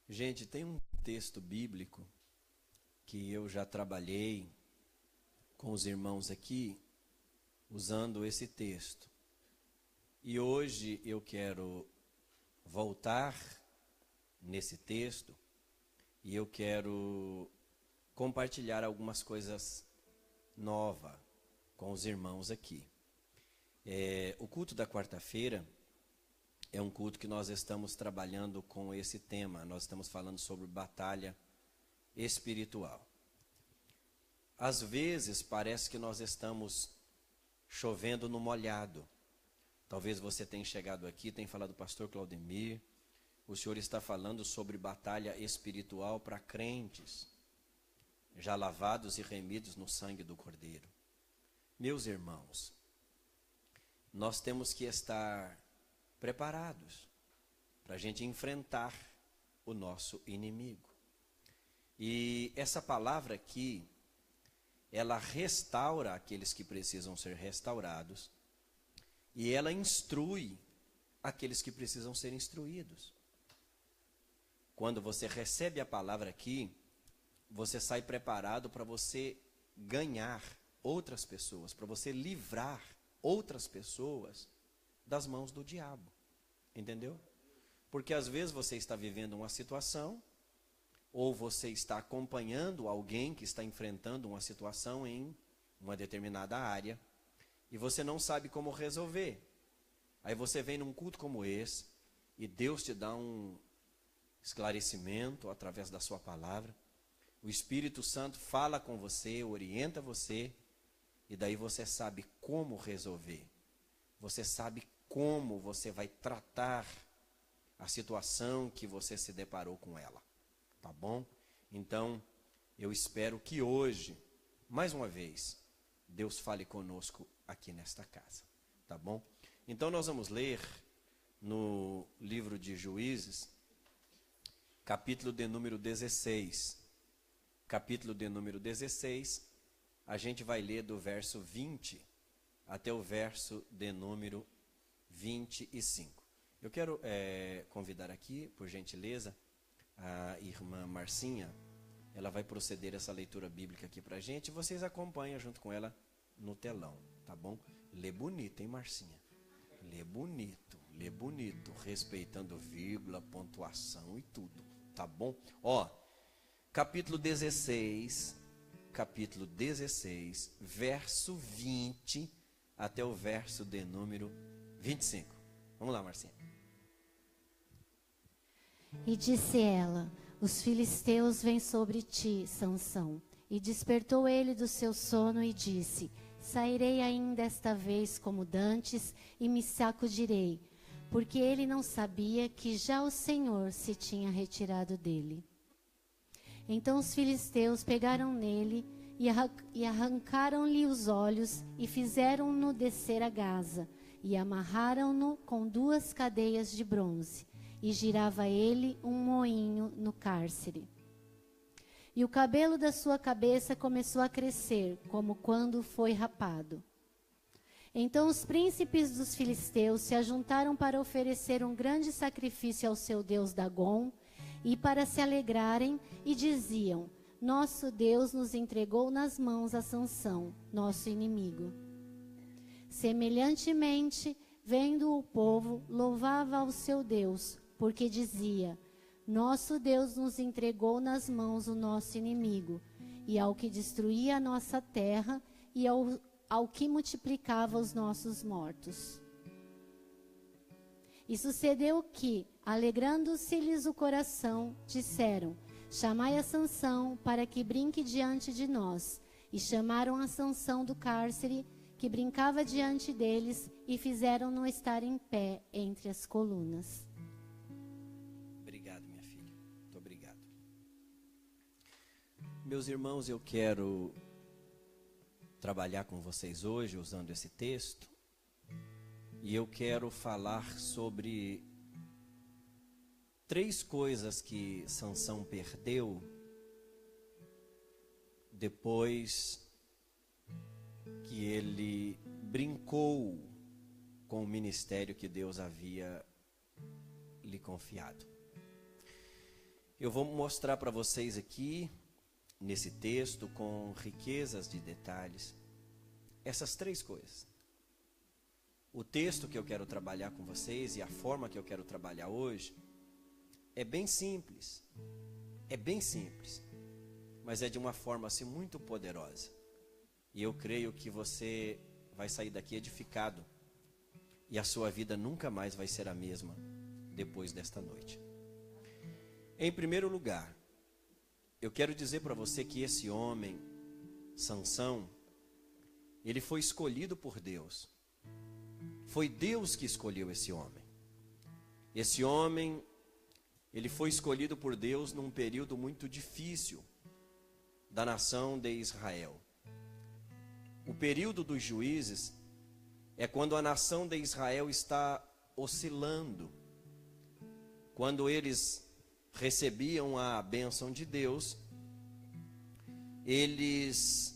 Gente, tem um texto bíblico que eu já trabalhei com os irmãos aqui, usando esse texto. E hoje eu quero voltar nesse texto e eu quero compartilhar algumas coisas novas com os irmãos aqui. O culto da quarta-feira é um culto que nós estamos trabalhando com esse tema. Nós estamos falando sobre batalha espiritual. Às vezes parece que nós estamos chovendo no molhado. Talvez você tenha chegado aqui, tenha falado, pastor Claudemir, o senhor está falando sobre batalha espiritual para crentes, já lavados e remidos no sangue do Cordeiro. Meus irmãos, nós temos que estar preparados para a gente enfrentar o nosso inimigo. E essa palavra aqui, ela restaura aqueles que precisam ser restaurados e ela instrui aqueles que precisam ser instruídos. Quando você recebe a palavra aqui, você sai preparado para você ganhar outras pessoas, para você livrar outras pessoas das mãos do diabo, entendeu? Porque às vezes você está vivendo uma situação, ou você está acompanhando alguém que está enfrentando uma situação em uma determinada área, e você não sabe como resolver. Aí você vem num culto como esse, e Deus te dá um esclarecimento através da sua palavra. O Espírito Santo fala com você, orienta você, e daí você sabe como resolver. Você sabe como você vai tratar a situação que você se deparou com ela. Tá bom? Então, eu espero que hoje, mais uma vez, Deus fale conosco aqui nesta casa. Tá bom? Então, nós vamos ler no livro de Juízes, capítulo de número 16. Capítulo de número 16, a gente vai ler do verso 20 até o verso de número 25. Eu quero convidar aqui, por gentileza, a irmã Marcinha. Ela vai proceder essa leitura bíblica aqui pra gente. Vocês acompanham junto com ela no telão, tá bom? Lê bonito, hein, Marcinha? Lê bonito, respeitando vírgula, pontuação e tudo, tá bom? Ó, capítulo 16, verso 20 até o verso de número 25. Vamos lá, Marcinha. E disse ela: os filisteus vêm sobre ti, Sansão. E despertou ele do seu sono e disse: sairei ainda esta vez como dantes e me sacudirei, porque ele não sabia que já o Senhor se tinha retirado dele. Então os filisteus pegaram nele e arrancaram-lhe os olhos e fizeram-no descer a Gaza e amarraram-no com 2 cadeias de bronze. E girava ele um moinho no cárcere. E o cabelo da sua cabeça começou a crescer, como quando foi rapado. Então os príncipes dos filisteus se ajuntaram para oferecer um grande sacrifício ao seu deus Dagom, e para se alegrarem, e diziam: nosso Deus nos entregou nas mãos a Sansão, nosso inimigo. Semelhantemente, vendo o povo, louvava ao seu Deus, porque dizia: nosso Deus nos entregou nas mãos o nosso inimigo, e ao que destruía a nossa terra, e ao que multiplicava os nossos mortos. E sucedeu que, alegrando-se-lhes o coração, disseram: chamai a Sansão para que brinque diante de nós. E chamaram a Sansão do cárcere, que brincava diante deles, e fizeram-no estar em pé entre as colunas. Obrigado, minha filha. Muito obrigado. Meus irmãos, eu quero trabalhar com vocês hoje usando esse texto. E eu quero falar sobre 3 coisas que Sansão perdeu depois que ele brincou com o ministério que Deus havia lhe confiado. Eu vou mostrar para vocês aqui, nesse texto, com riquezas de detalhes, essas três coisas. O texto que eu quero trabalhar com vocês e a forma que eu quero trabalhar hoje é bem simples. É bem simples, mas é de uma forma assim muito poderosa. E eu creio que você vai sair daqui edificado e a sua vida nunca mais vai ser a mesma depois desta noite. Em primeiro lugar, eu quero dizer para você que esse homem, Sansão, ele foi escolhido por Deus. Foi Deus que escolheu esse homem. Esse homem, ele foi escolhido por Deus num período muito difícil da nação de Israel. O período dos juízes é quando a nação de Israel está oscilando. Quando eles recebiam a bênção de Deus, eles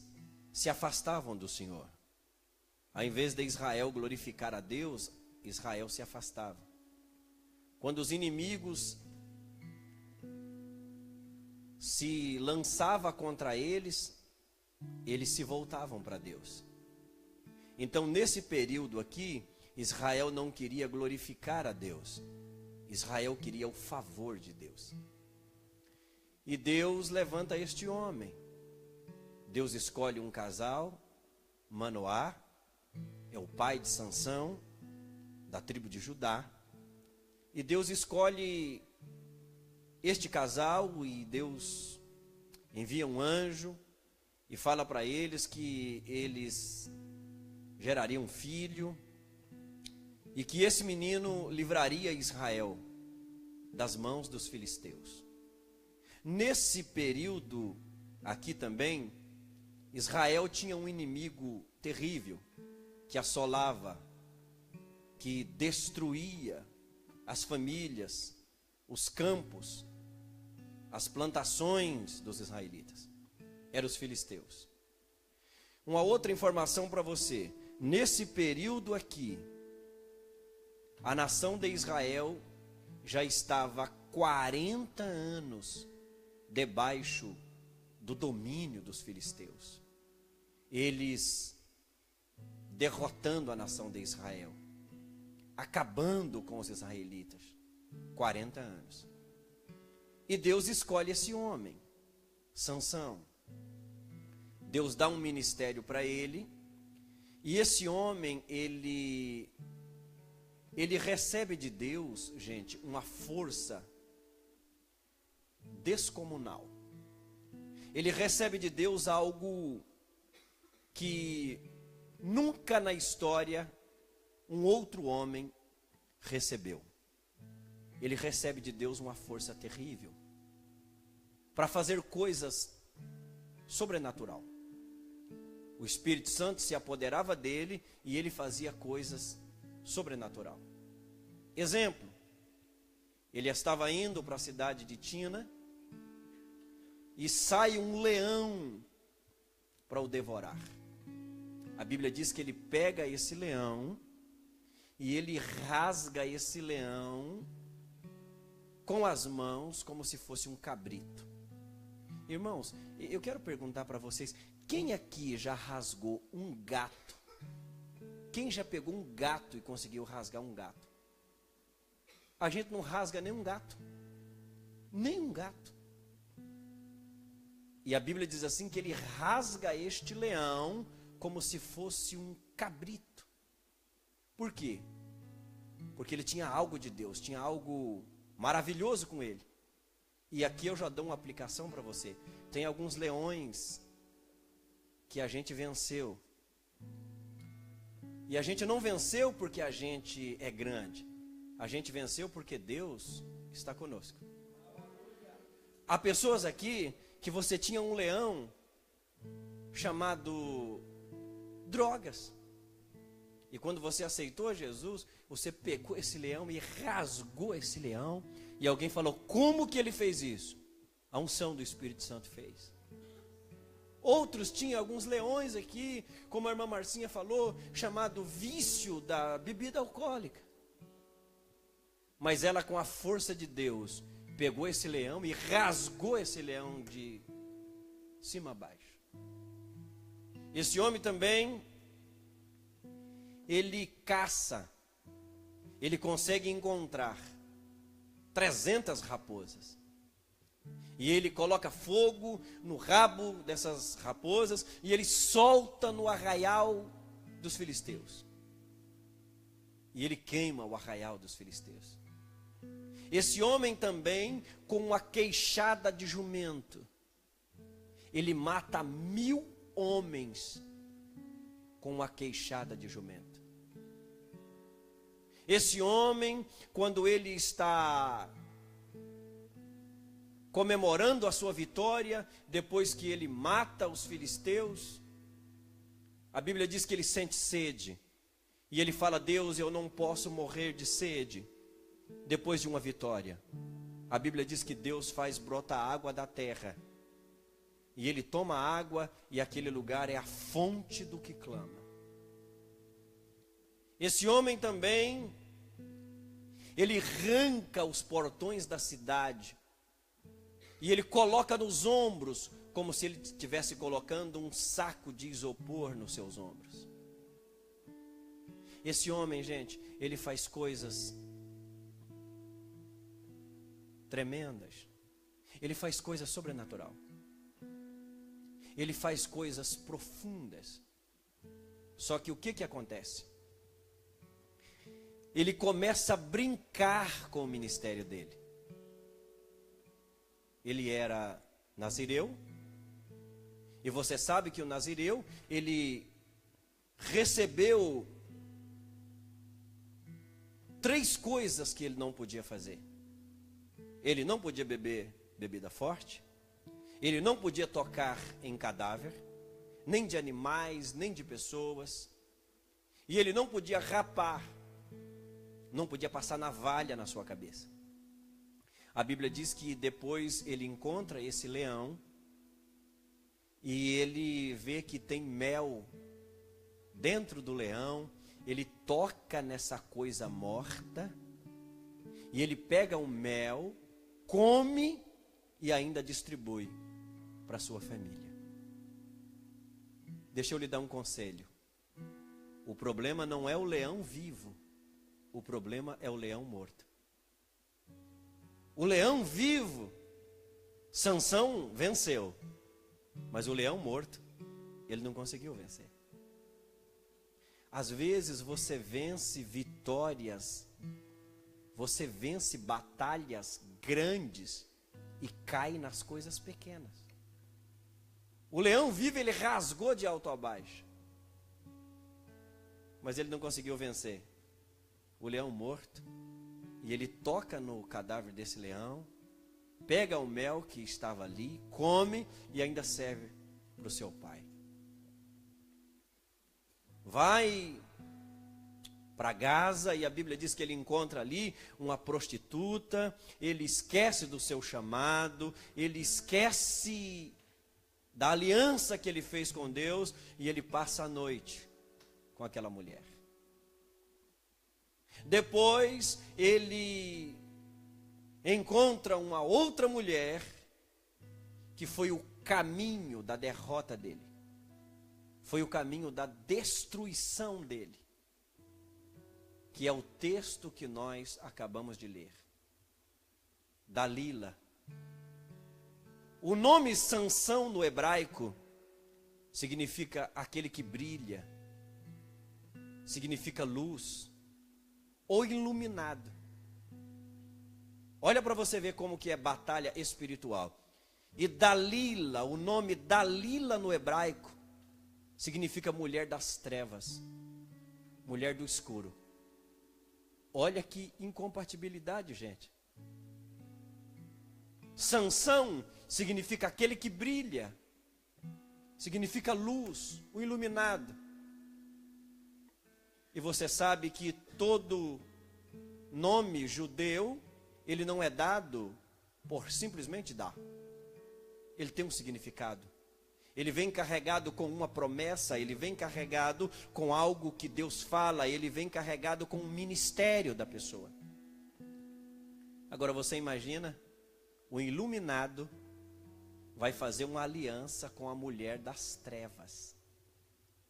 se afastavam do Senhor. Ao invés de Israel glorificar a Deus, Israel se afastava. Quando os inimigos se lançavam contra eles, eles se voltavam para Deus. Então, nesse período aqui, Israel não queria glorificar a Deus. Israel queria o favor de Deus. E Deus levanta este homem. Deus escolhe um casal, Manoá, é o pai de Sansão, da tribo de Judá. E Deus escolhe este casal e Deus envia um anjo e fala para eles que eles gerariam um filho e que esse menino livraria Israel das mãos dos filisteus. Nesse período aqui também, Israel tinha um inimigo terrível que assolava, que destruía as famílias, os campos, as plantações dos israelitas. Eram os filisteus. Uma outra informação para você. Nesse período aqui, a nação de Israel já estava há 40 anos debaixo do domínio dos filisteus. Eles derrotando a nação de Israel, acabando com os israelitas. 40 anos. E Deus escolhe esse homem, Sansão. Deus dá um ministério para ele, e esse homem, ele recebe de Deus, gente, uma força descomunal. Ele recebe de Deus algo que nunca na história um outro homem recebeu. Ele recebe de Deus uma força terrível para fazer coisas sobrenatural. O Espírito Santo se apoderava dele e ele fazia coisas sobrenatural. Exemplo, ele estava indo para a cidade de Tina e sai um leão para o devorar. A Bíblia diz que ele pega esse leão e ele rasga esse leão com as mãos como se fosse um cabrito. Irmãos, eu quero perguntar para vocês, quem aqui já rasgou um gato? Quem já pegou um gato e conseguiu rasgar um gato? A gente não rasga nem um gato. Nem um gato. E a Bíblia diz assim que ele rasga este leão como se fosse um cabrito. Por quê? Porque ele tinha algo de Deus, tinha algo maravilhoso com ele. E aqui eu já dou uma aplicação para você. Tem alguns leões que a gente venceu. E a gente não venceu porque a gente é grande. A gente venceu porque Deus está conosco. Há pessoas aqui que você tinha um leão chamado drogas. E quando você aceitou Jesus, você pegou esse leão e rasgou esse leão. E alguém falou, como que ele fez isso? A unção do Espírito Santo fez. Outros tinham alguns leões aqui, como a irmã Marcinha falou, chamado vício da bebida alcoólica. Mas ela, com a força de Deus, pegou esse leão e rasgou esse leão de cima a baixo. Esse homem também, ele caça, ele consegue encontrar 300 raposas. E ele coloca fogo no rabo dessas raposas e ele solta no arraial dos filisteus. E ele queima o arraial dos filisteus. Esse homem também, com uma queixada de jumento, ele mata 1000 homens com uma queixada de jumento. Esse homem, quando ele está comemorando a sua vitória, depois que ele mata os filisteus, a Bíblia diz que ele sente sede. E ele fala: Deus, eu não posso morrer de sede depois de uma vitória. A Bíblia diz que Deus faz brotar água da terra. E ele toma água e aquele lugar é a fonte do que clama. Esse homem também, ele arranca os portões da cidade. E ele coloca nos ombros, como se ele estivesse colocando um saco de isopor nos seus ombros. Esse homem, gente, ele faz coisas tremendas. Ele faz coisas sobrenatural. Ele faz coisas profundas. Só que o que acontece? Ele começa a brincar com o ministério dele. Ele era nazireu. E você sabe que o nazireu, ele recebeu 3 coisas que ele não podia fazer. Ele não podia beber bebida forte. Ele não podia tocar em cadáver, nem de animais, nem de pessoas. E ele não podia rapar, não podia passar navalha na sua cabeça. A Bíblia diz que depois ele encontra esse leão e ele vê que tem mel dentro do leão. Ele toca nessa coisa morta e ele pega o mel, come e ainda distribui para sua família. Deixa eu lhe dar um conselho. O problema não é o leão vivo, o problema é o leão morto. O leão vivo, Sansão venceu, mas o leão morto, ele não conseguiu vencer. Às vezes você vence vitórias, você vence batalhas grandes e cai nas coisas pequenas. O leão vivo, ele rasgou de alto a baixo, mas ele não conseguiu vencer. O leão morto, e ele toca no cadáver desse leão, pega o mel que estava ali, come e ainda serve para o seu pai. Vai para Gaza e a Bíblia diz que ele encontra ali uma prostituta. Ele esquece do seu chamado, ele esquece da aliança que ele fez com Deus e ele passa a noite com aquela mulher. Depois ele encontra uma outra mulher que foi o caminho da derrota dele. Foi o caminho da destruição dele. Que é o texto que nós acabamos de ler. Dalila. O nome Sansão no hebraico significa aquele que brilha, significa luz ou iluminado. Olha para você ver como que é batalha espiritual. E Dalila, o nome Dalila no hebraico significa mulher das trevas, mulher do escuro. Olha que incompatibilidade, gente. Sansão significa aquele que brilha, significa luz, o iluminado. E você sabe que todo nome judeu, ele não é dado por simplesmente dar. Ele tem um significado. Ele vem carregado com uma promessa, ele vem carregado com algo que Deus fala, ele vem carregado com o ministério da pessoa. Agora você imagina o iluminado vai fazer uma aliança com a mulher das trevas.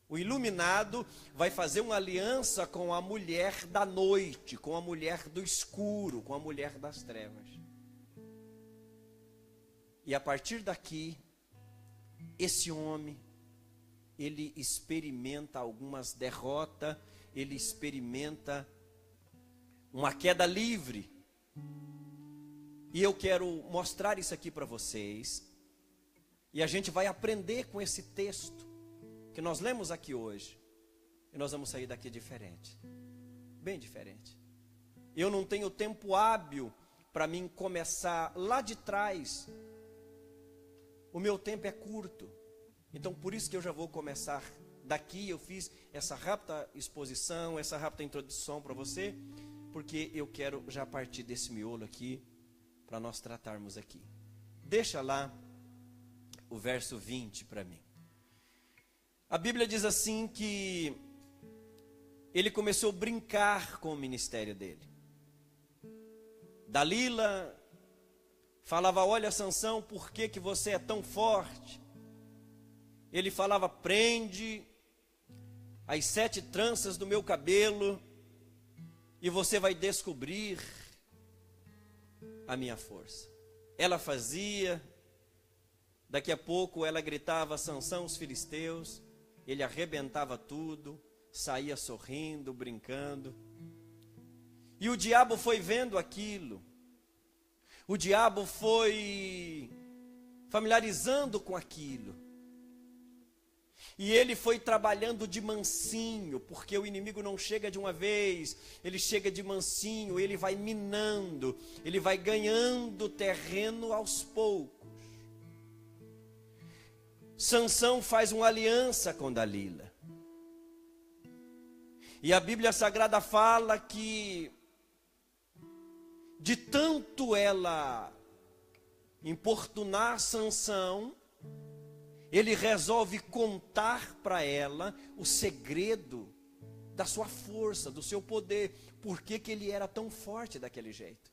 O iluminado vai fazer uma aliança com a mulher da noite, com a mulher do escuro, com a mulher das trevas. E a partir daqui, esse homem, ele experimenta algumas derrotas, ele experimenta uma queda livre. E eu quero mostrar isso aqui para vocês. E a gente vai aprender com esse texto que nós lemos aqui hoje. E nós vamos sair daqui diferente. Bem diferente. Eu não tenho tempo hábil para mim começar lá de trás. O meu tempo é curto. Então por isso que eu já vou começar daqui. Eu fiz essa rápida exposição, essa rápida introdução para você, porque eu quero já partir desse miolo aqui para nós tratarmos aqui. Deixa lá o verso 20 para mim. A Bíblia diz assim que ele começou a brincar com o ministério dele. Dalila falava: olha, Sansão, por que você é tão forte? Ele falava: prende as 7 tranças do meu cabelo e você vai descobrir a minha força. Ela fazia, daqui a pouco ela gritava: Sansão, os filisteus. Ele arrebentava tudo, saía sorrindo, brincando. E o diabo foi vendo aquilo. O diabo foi familiarizando com aquilo. E ele foi trabalhando de mansinho, porque o inimigo não chega de uma vez, ele chega de mansinho, ele vai minando, ele vai ganhando terreno aos poucos. Sansão faz uma aliança com Dalila. E a Bíblia Sagrada fala que de tanto ela importunar Sansão, ele resolve contar para ela o segredo da sua força, do seu poder, por que ele era tão forte daquele jeito.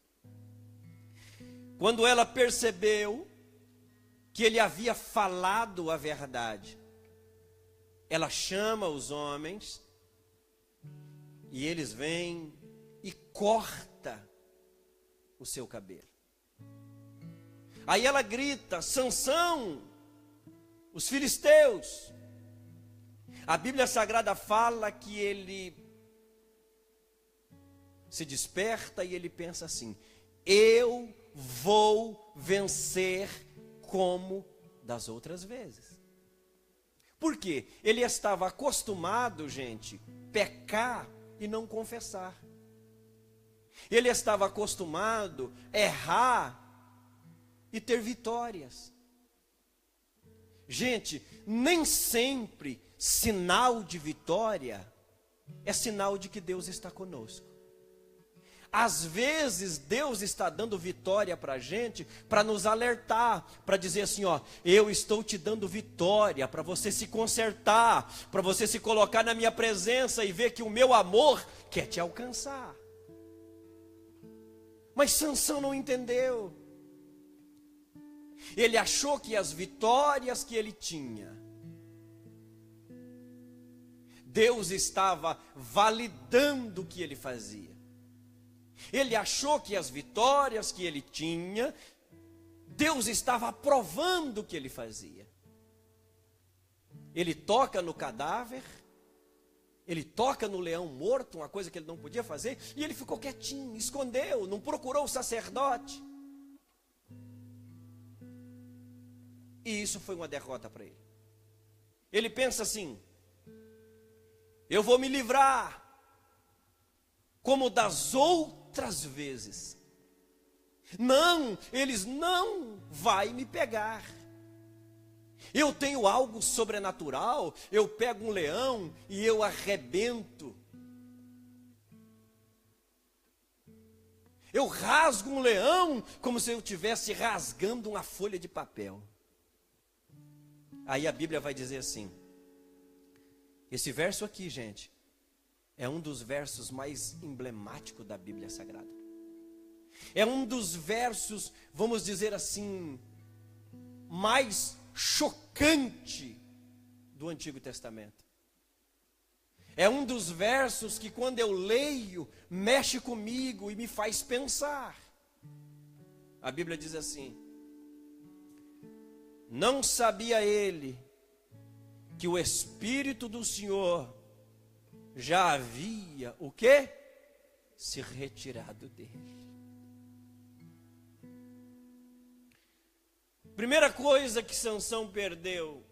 Quando ela percebeu que ele havia falado a verdade, ela chama os homens, e eles vêm e corta o seu cabelo. Aí ela grita: Sansão, os filisteus. A Bíblia Sagrada fala que ele se desperta e ele pensa assim: eu vou vencer como das outras vezes. Por quê? Ele estava acostumado, gente, pecar e não confessar. Ele estava acostumado a errar e ter vitórias. Gente, nem sempre sinal de vitória é sinal de que Deus está conosco. Às vezes Deus está dando vitória para a gente, para nos alertar, para dizer assim, ó, eu estou te dando vitória, para você se consertar, para você se colocar na minha presença e ver que o meu amor quer te alcançar. Mas Sansão não entendeu. Ele achou que as vitórias que ele tinha, Deus estava validando o que ele fazia. Ele achou que as vitórias que ele tinha, Deus estava aprovando o que ele fazia. Ele toca no cadáver, ele toca no leão morto, uma coisa que ele não podia fazer, e ele ficou quietinho, escondeu, não procurou o sacerdote. E isso foi uma derrota para ele. Ele pensa assim: eu vou me livrar como das outras vezes. Não, eles não vão me pegar. Eu tenho algo sobrenatural, eu pego um leão e eu arrebento. Eu rasgo um leão como se eu estivesse rasgando uma folha de papel. Aí a Bíblia vai dizer assim, esse verso aqui, gente, é um dos versos mais emblemáticos da Bíblia Sagrada. É um dos versos, vamos dizer assim, mais chocante do Antigo Testamento. É um dos versos que, quando eu leio, mexe comigo e me faz pensar. A Bíblia diz assim: não sabia ele que o Espírito do Senhor já havia, o quê? Se retirado dele. Primeira coisa que Sansão perdeu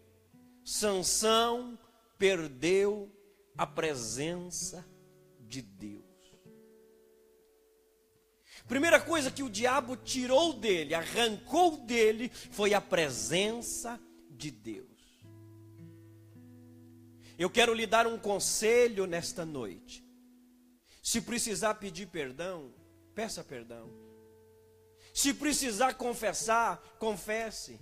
a presença de Deus. Primeira coisa que o diabo tirou dele, arrancou dele, foi a presença de Deus. Eu quero lhe dar um conselho nesta noite. Se precisar pedir perdão, peça perdão. Se precisar confessar, confesse.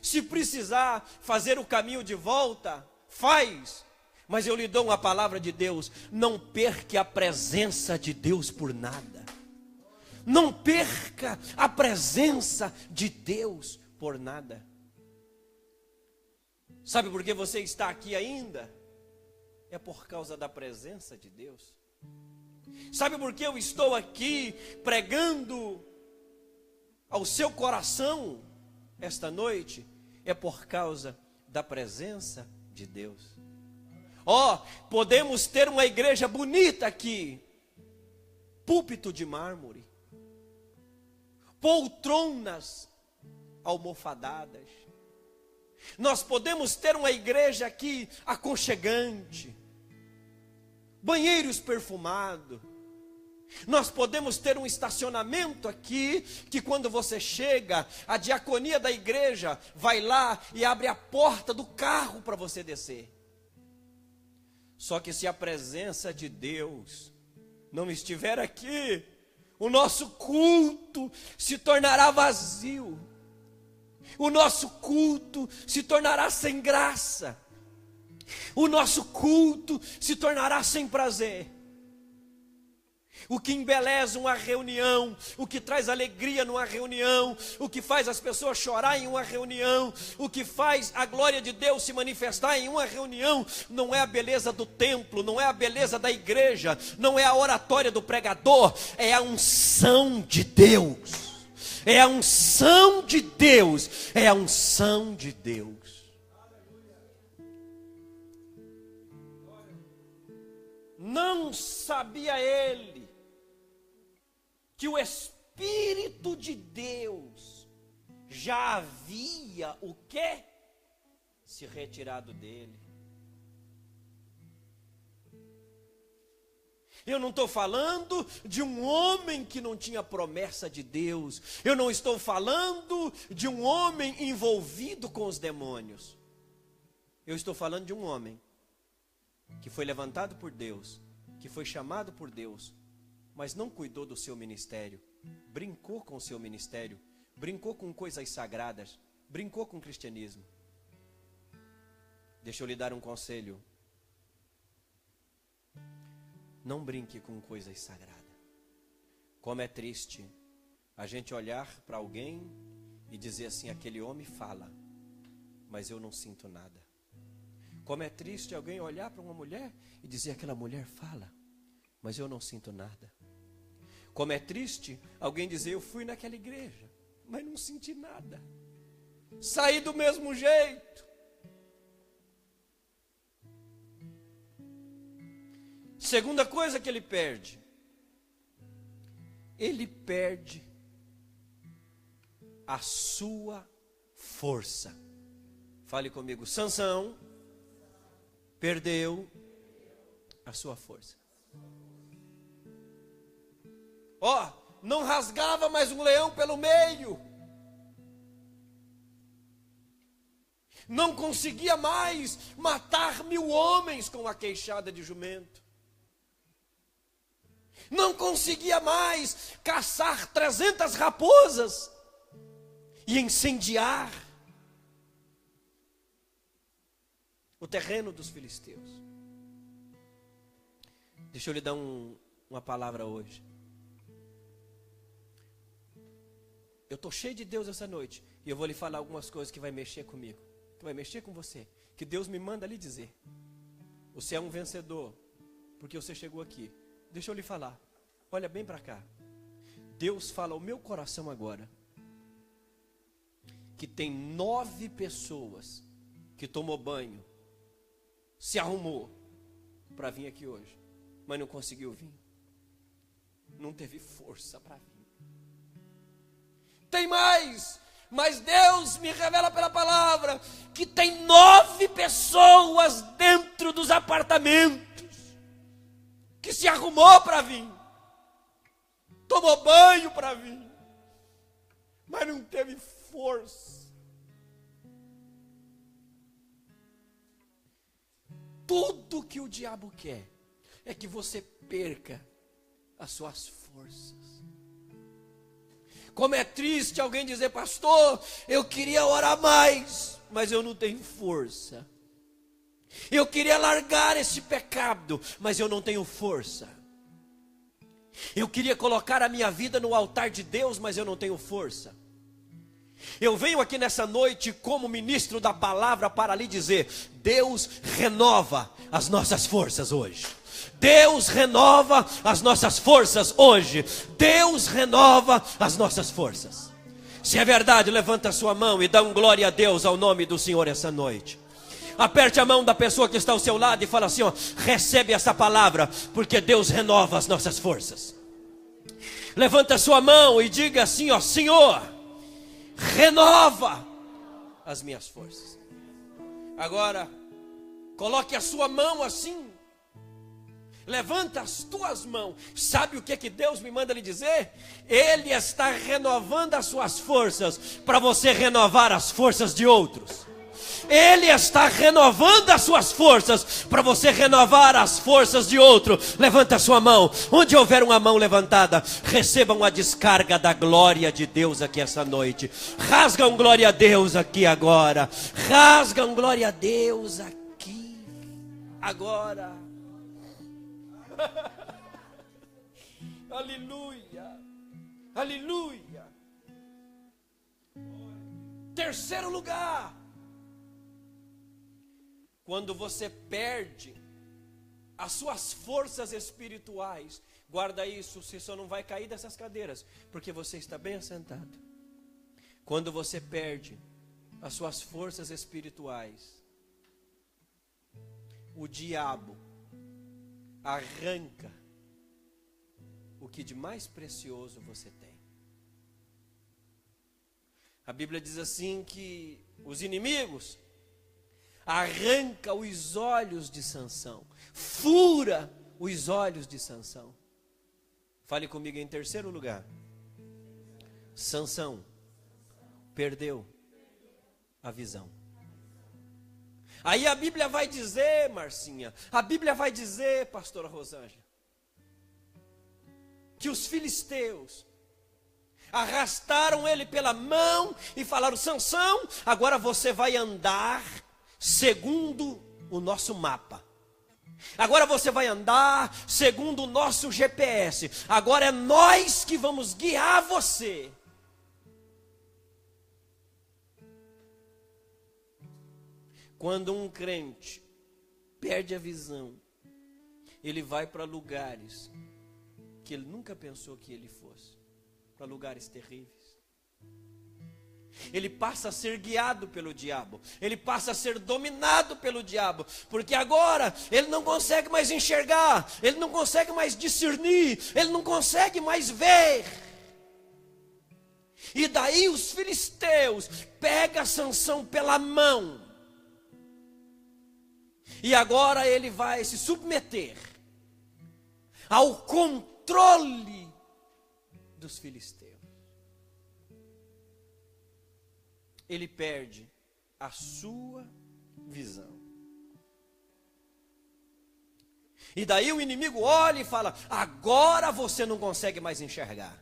Se precisar fazer o caminho de volta, faz. Mas eu lhe dou uma palavra de Deus: não perca a presença de Deus por nada. Não perca a presença de Deus por nada. Sabe por que você está aqui ainda? É por causa da presença de Deus. Sabe por que eu estou aqui pregando ao seu coração esta noite? É por causa da presença de Deus. Podemos ter uma igreja bonita aqui, púlpito de mármore, poltronas almofadadas. Nós podemos ter uma igreja aqui aconchegante, banheiros perfumados. Nós podemos ter um estacionamento aqui, que quando você chega, a diaconia da igreja vai lá e abre a porta do carro para você descer. Só que se a presença de Deus não estiver aqui, o nosso culto se tornará vazio. O nosso culto se tornará sem graça. O nosso culto se tornará sem prazer. O que embeleza uma reunião, o que traz alegria numa reunião, o que faz as pessoas chorar em uma reunião, o que faz a glória de Deus se manifestar em uma reunião, não é a beleza do templo, não é a beleza da igreja, não é a oratória do pregador, é a unção de Deus. É a unção de Deus, é a unção de Deus. Não sabia ele que o Espírito de Deus já havia o quê? Se retirado dele. Eu não estou falando de um homem que não tinha promessa de Deus. Eu não estou falando de um homem envolvido com os demônios. Eu estou falando de um homem que foi levantado por Deus, que foi chamado por Deus, mas não cuidou do seu ministério, brincou com o seu ministério, brincou com coisas sagradas, brincou com o cristianismo. Deixa eu lhe dar um conselho. Não brinque com coisas sagradas. Como é triste a gente olhar para alguém e dizer assim: aquele homem fala, mas eu não sinto nada. Como é triste alguém olhar para uma mulher e dizer: aquela mulher fala, mas eu não sinto nada. Como é triste alguém dizer: eu fui naquela igreja, mas não senti nada. Saí do mesmo jeito. Segunda coisa que ele perde a sua força. Fale comigo. Sansão perdeu a sua força. Não rasgava mais um leão pelo meio. Não conseguia mais matar 1000 homens com a queixada de jumento. Não conseguia mais caçar 300 raposas e incendiar o terreno dos filisteus. Deixa eu lhe dar uma palavra hoje. eu estou cheio de Deus essa noite, e eu vou lhe falar algumas coisas que vai mexer comigo, que vai mexer com você, que Deus me manda lhe dizer. Você é um vencedor, porque você chegou aqui. Deixa eu lhe falar, olha bem para cá. Deus fala ao meu coração agora, que tem 9 pessoas que tomou banho, se arrumou para vir aqui hoje, mas não conseguiu vir, não teve força para vir. Tem mais, mas Deus me revela pela palavra que tem 9 pessoas dentro dos apartamentos que se arrumou para vir, tomou banho para vir, mas não teve força. Tudo que o diabo quer é que você perca as suas forças. Como é triste alguém dizer: pastor, eu queria orar mais, mas eu não tenho força. Eu queria largar esse pecado, mas eu não tenho força. Eu queria colocar a minha vida no altar de Deus, mas eu não tenho força. Eu venho aqui nessa noite como ministro da palavra para lhe dizer: Deus renova as nossas forças hoje. Deus renova as nossas forças hoje. Deus renova as nossas forças. Se é verdade, levanta a sua mão e dá um glória a Deus ao nome do Senhor essa noite. Aperte a mão da pessoa que está ao seu lado e fala assim: ó, recebe essa palavra, porque Deus renova as nossas forças. Levanta a sua mão e diga assim: ó, Senhor, renova as minhas forças. Agora, coloque a sua mão assim. Levanta as tuas mãos. Sabe o que Deus me manda lhe dizer? Ele está renovando as suas forças para você renovar as forças de outros. Ele está renovando as suas forças para você renovar as forças de outro. Levanta a sua mão. Onde houver uma mão levantada, recebam a descarga da glória de Deus aqui essa noite. Rasga um glória a Deus aqui agora. Rasga um glória a Deus aqui agora. Aleluia, aleluia. Terceiro lugar, quando você perde as suas forças espirituais, guarda isso, você só não vai cair dessas cadeiras, porque você está bem assentado. Quando você perde as suas forças espirituais, o diabo arranca o que de mais precioso você tem. A Bíblia diz assim que os inimigos arrancam os olhos de Sansão, fura os olhos de Sansão. Fale comigo em terceiro lugar. Sansão perdeu a visão. Aí a Bíblia vai dizer, Marcinha, a Bíblia vai dizer, pastora Rosângela, que os filisteus arrastaram ele pela mão e falaram: Sansão, agora você vai andar segundo o nosso mapa. Agora você vai andar segundo o nosso GPS. Agora é nós que vamos guiar você. Quando um crente perde a visão, ele vai para lugares que ele nunca pensou que ele fosse, para lugares terríveis. Ele passa a ser guiado pelo diabo, ele passa a ser dominado pelo diabo, porque agora ele não consegue mais enxergar, ele não consegue mais discernir, ele não consegue mais ver. E daí os filisteus pegam Sansão pela mão, e agora ele vai se submeter ao controle dos filisteus. Ele perde a sua visão. E daí o inimigo olha e fala: agora você não consegue mais enxergar.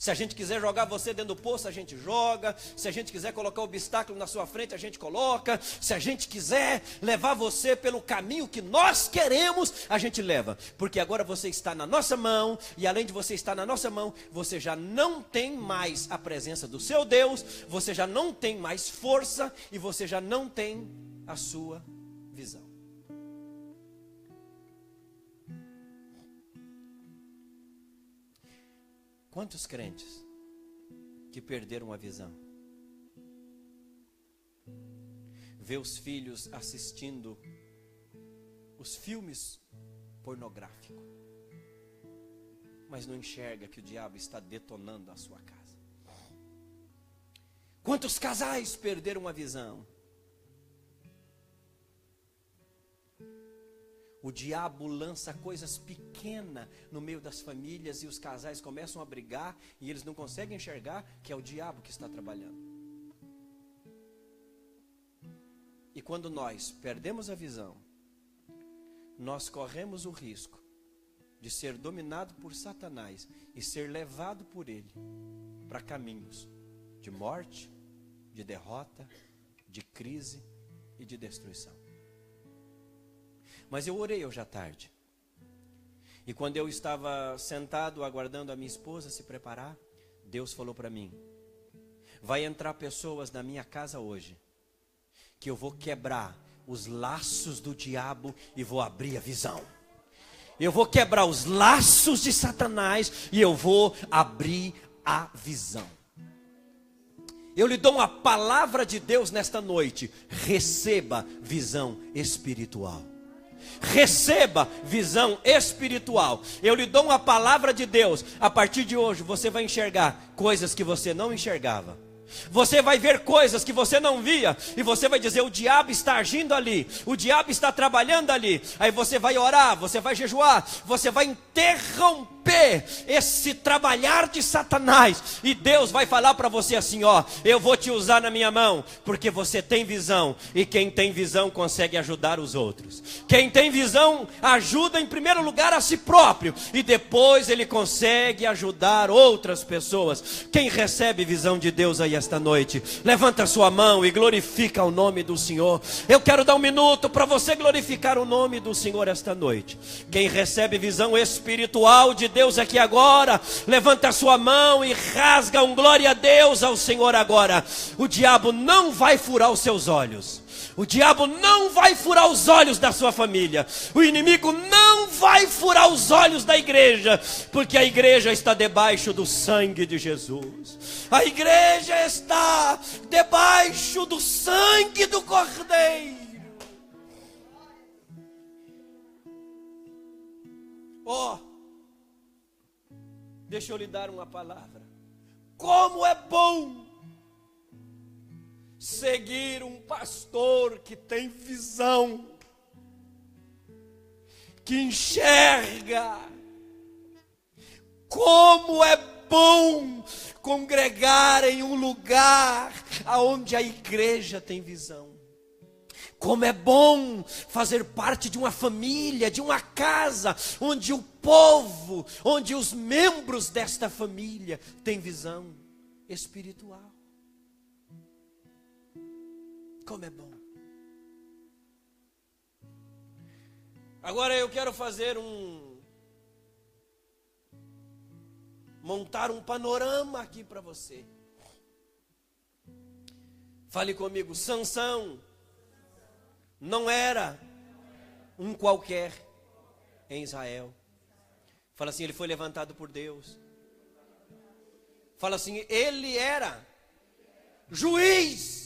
Se a gente quiser jogar você dentro do poço, a gente joga. Se a gente quiser colocar obstáculo na sua frente, a gente coloca. Se a gente quiser levar você pelo caminho que nós queremos, a gente leva. Porque agora você está na nossa mão. E além de você estar na nossa mão, você já não tem mais a presença do seu Deus. Você já não tem mais força. E você já não tem a sua visão. Quantos crentes que perderam a visão? Vê os filhos assistindo os filmes pornográficos, mas não enxerga que o diabo está detonando a sua casa. Quantos casais perderam a visão? O diabo lança coisas pequenas no meio das famílias e os casais começam a brigar e eles não conseguem enxergar que é o diabo que está trabalhando. E quando nós perdemos a visão, nós corremos o risco de ser dominado por Satanás e ser levado por ele para caminhos de morte, de derrota, de crise e de destruição. Mas eu orei hoje à tarde. E quando eu estava sentado aguardando a minha esposa se preparar, Deus falou para mim: vai entrar pessoas na minha casa hoje, que eu vou quebrar os laços do diabo e vou abrir a visão. Eu vou quebrar os laços de Satanás e eu vou abrir a visão. Eu lhe dou uma palavra de Deus nesta noite. Receba visão espiritual. Receba visão espiritual. Eu lhe dou uma palavra de Deus. A partir de hoje você vai enxergar coisas que você não enxergava. Você vai ver coisas que você não via. E você vai dizer: o diabo está agindo ali, o diabo está trabalhando ali. Aí você vai orar, você vai jejuar, você vai interromper esse trabalhar de Satanás. E Deus vai falar para você assim: ó, eu vou te usar na minha mão, porque você tem visão. E quem tem visão consegue ajudar os outros. Quem tem visão ajuda em primeiro lugar a si próprio, e depois ele consegue ajudar outras pessoas. Quem recebe visão de Deus aí esta noite, levanta a sua mão e glorifica o nome do Senhor. Eu quero dar um minuto para você glorificar o nome do Senhor esta noite. Quem recebe visão espiritual de Deus aqui agora, levanta a sua mão e rasga um glória a Deus ao Senhor agora. O diabo não vai furar os seus olhos. O diabo não vai furar os olhos da sua família. O inimigo não vai furar os olhos da igreja, porque a igreja está debaixo do sangue de Jesus. A igreja está debaixo do sangue do Cordeiro. Oh, deixa eu lhe dar uma palavra. Como é bom seguir um pastor que tem visão, que enxerga. Como é bom congregar em um lugar onde a igreja tem visão. Como é bom fazer parte de uma família, de uma casa, onde o povo, onde os membros desta família têm visão espiritual. Como é bom. Agora eu quero fazer montar um panorama aqui para você. Fale comigo. Sansão não era um qualquer em Israel. Fala assim: ele foi levantado por Deus. Fala assim: ele era juiz.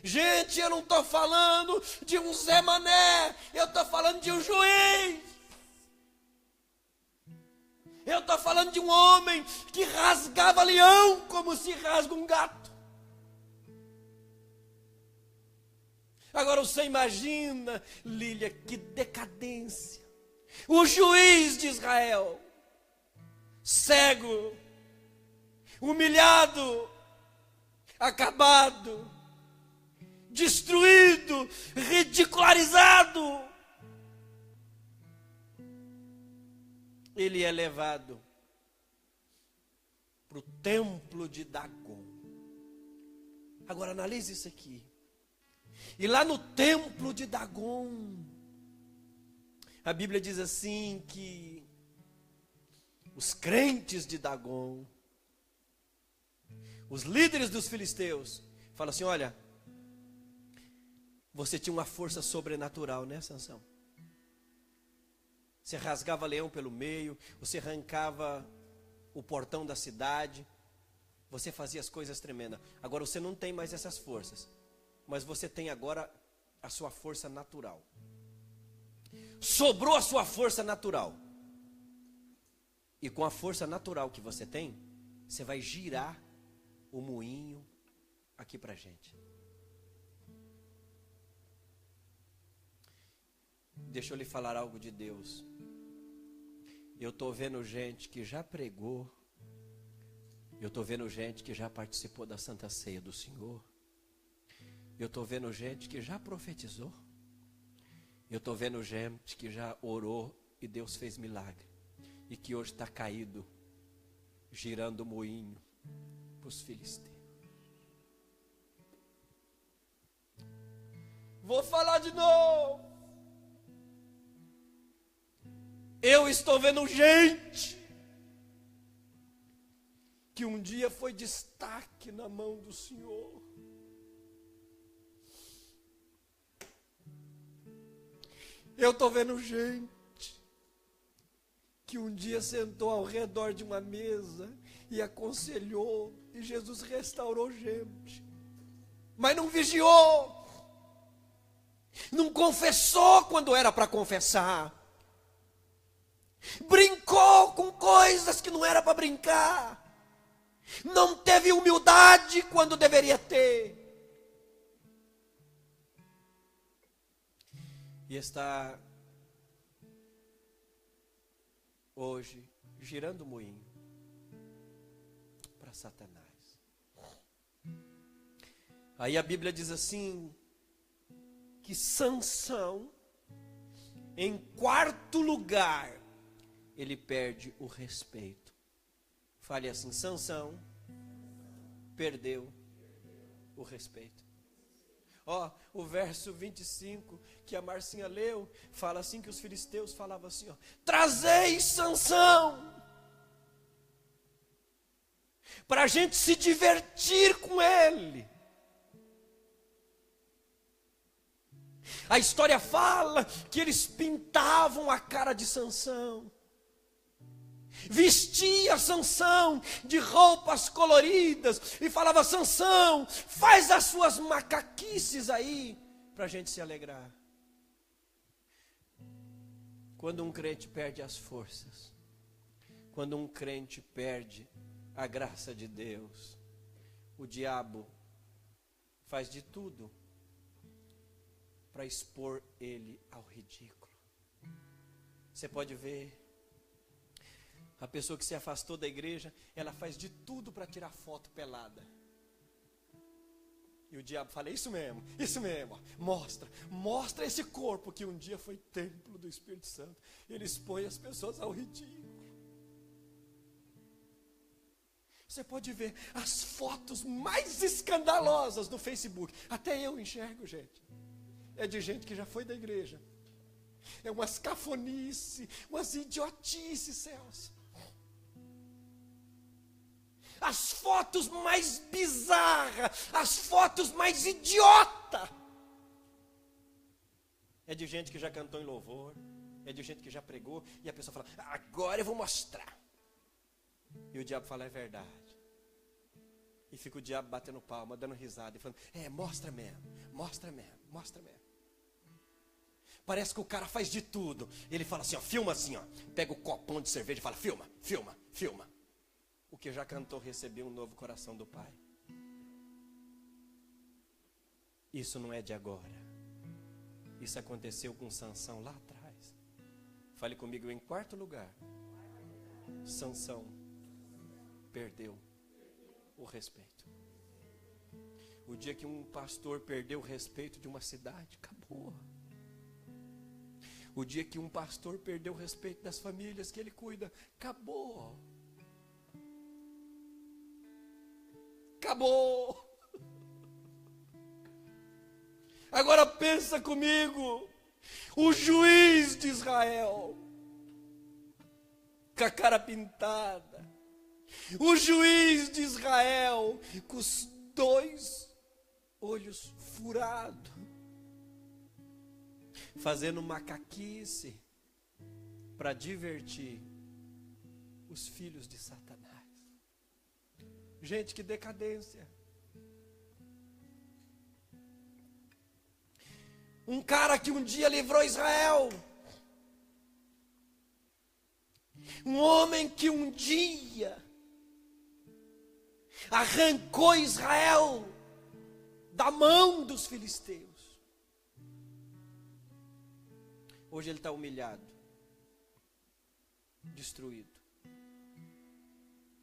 Gente, eu não estou falando de um Zé Mané, eu estou falando de um juiz. Eu estou falando de um homem que rasgava leão como se rasga um gato. Agora você imagina, Lília, que decadência. O juiz de Israel, cego, humilhado, acabado, destruído, ridicularizado. Ele é levado para o templo de Dagon. Agora analise isso aqui. E lá no templo de Dagon, a Bíblia diz assim que os crentes de Dagon, os líderes dos filisteus, falam assim: olha, você tinha uma força sobrenatural, né, Sansão? Você rasgava leão pelo meio, você arrancava o portão da cidade, você fazia as coisas tremendas. Agora você não tem mais essas forças, mas você tem agora a sua força natural. Sobrou a sua força natural. E com a força natural que você tem, você vai girar o moinho aqui pra gente. Deixa eu lhe falar algo de Deus. Eu estou vendo gente que já pregou. Eu estou vendo gente que já participou da Santa Ceia do Senhor. Eu estou vendo gente que já profetizou. Eu estou vendo gente que já orou e Deus fez milagre. E que hoje está caído, girando o moinho para os filisteus. Vou falar de novo. Eu estou vendo gente que um dia foi destaque na mão do Senhor. Eu estou vendo gente que um dia sentou ao redor de uma mesa e aconselhou, e Jesus restaurou gente, mas não vigiou, não confessou quando era para confessar, brincou com coisas que não era para brincar, não teve humildade quando deveria ter, e está hoje girando o moinho para Satanás. Aí a Bíblia diz assim, que Sansão, em quarto lugar, ele perde o respeito. Fale assim: Sansão perdeu o respeito. Ó, o verso 25 que a Marcinha leu, fala assim que os filisteus falavam assim, ó: trazei Sansão, para a gente se divertir com ele. A história fala que eles pintavam a cara de Sansão, vestia Sansão de roupas coloridas e falava: Sansão, faz as suas macaquices aí para a gente se alegrar. Quando um crente perde as forças, quando um crente perde a graça de Deus, o diabo faz de tudo para expor ele ao ridículo. Você pode ver a pessoa que se afastou da igreja, ela faz de tudo para tirar foto pelada. E o diabo fala: isso mesmo, mostra esse corpo que um dia foi templo do Espírito Santo. Ele expõe as pessoas ao ridículo. Você pode ver as fotos mais escandalosas do Facebook. Até eu enxergo, gente. É de gente que já foi da igreja. É umas cafonices, umas idiotices, Celso. As fotos mais bizarras, as fotos mais idiota. É de gente que já cantou em louvor, é de gente que já pregou, e a pessoa fala: agora eu vou mostrar. E o diabo fala: é verdade. E fica o diabo batendo palma, dando risada e falando: mostra mesmo. Parece que o cara faz de tudo. Ele fala assim, ó, filma assim, ó. Pega o copão de cerveja e fala: filma. O que já cantou recebeu um novo coração do Pai. Isso não é de agora. Isso aconteceu com Sansão lá atrás. Fale comigo: em quarto lugar, Sansão perdeu o respeito. O dia que um pastor perdeu o respeito de uma cidade, acabou. O dia que um pastor perdeu o respeito das famílias que ele cuida, acabou. Acabou. Agora pensa comigo, o juiz de Israel, com a cara pintada, o juiz de Israel, com os 2 olhos furados, fazendo macaquice para divertir os filhos de Satanás. Gente, que decadência. Um cara que um dia livrou Israel. Um homem que um dia arrancou Israel da mão dos filisteus. Hoje ele está humilhado, destruído